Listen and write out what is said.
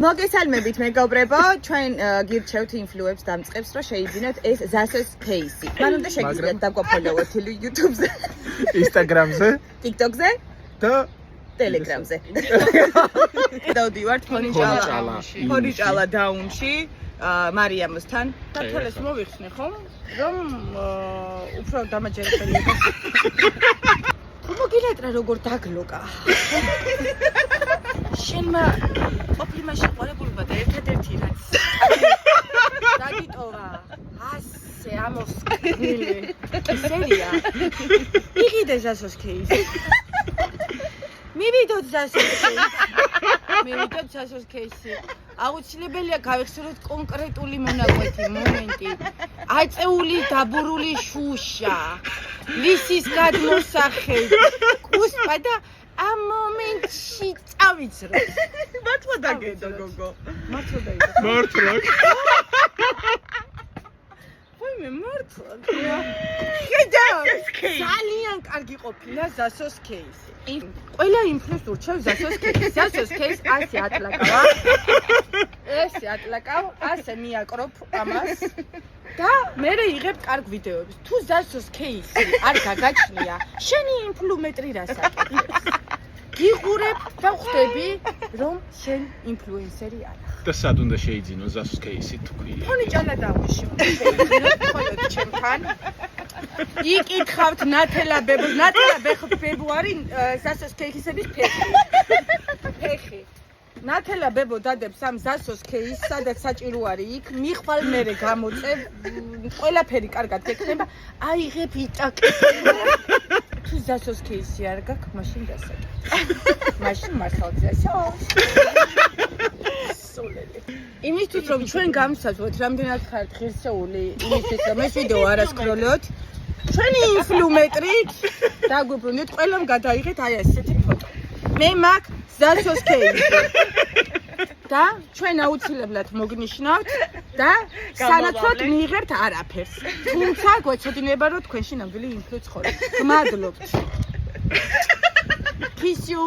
მოგესალმებით მეგობრებო, ჩვენ გირჩევთ ინფლუებს დამწყებს, რომ შეიძინოთ ეს ზასოს кейსი. მანამდე შეგიძლიათ დაგვაფოლოვოთ YouTube-ზე, Instagram-ზე, TikTok-ზე და Telegram-ზე. დავდივართ ფონიჭალა დაუნში, მარიამოსთან. და თელეს მოვიხსნი ხომ, რომ უფრო დამაჯერებელი იყო. მოგილეტრა როგორ დაგლოკა. შენმა ყოფილმა შეყვარებულმა და ერთადერთი რაც დაგიტოვა ასე ამოსკნილი სერია იყიდე ზასოს кейსი მივიდოთ ზასოს кейსი აუცილებელია გავიხსენოთ კონკრეტული მონაკვეთი მომენტი აწეული დაბურული შუშა ლისის გადმოსახები კუსპა და ამ მომენტში წავიცროთ. მართლა დაგედო გოგო. მართლა დაიდო. მართლა. ვაიმე მართლა. ხედავ, ძალიან კარგი ყოფილა ზასოს кейსი. ყველა ინფლუენსერს ურჩევს ზასოს кейსი. ზასოს кейსი ასე ატლაკავა. ესე ატლაკავ, ასე მიაკროფ ამას. და მე იღებ კარგ ვიდეოებს. თუ ზასოს кейსი არ გაგაჩნია, შენი ინფლუმეტრი რასაკეთებს? გიყურებ და ხვდები, რომ შენ ინფლუენსერი არა. და სად უნდა შეიძინო ზასოს кейსი თქვი? ფონიჭალა დაუნში. ხოლო ჩემთან იკითხავთ ნათელა ბებო არის ზასოს кейსების ფეხი. ნათელა ბებო დადებს ამ ზასოს кейსს, სადაც საჭირო არის იქ, მიხვალ მერე გამოწევ, ყველაფერი კარგად გექნება, აიღებ იტაკ. თუ ზასოს кейსი არ გაქვს, მაშინ დასაკეთე. მაშინ მართალ ზასოს. სულელი. იმისთვის რომ ჩვენ გამსაზღვროთ, რამდენად ხართ ღირსეული, იმისთვის რომ ეს ვიდეო არ ასკროლოთ, ჩვენი ინფლუმეტრით დაგვიბრუნდეთ, ყველამ გადაიღეთ აი ასეთი ფოტო. მე მაგ ზასოს кейსი. და ჩვენ აუცილებლად მოგნიშნავთ და სანაცვლოდ მიიღებთ არაფერს. თუმცა გვეცოდინება რომ თქვენში ნამდვილი ინფლუ ცხოვრობს. გმადლობთ. Peace you.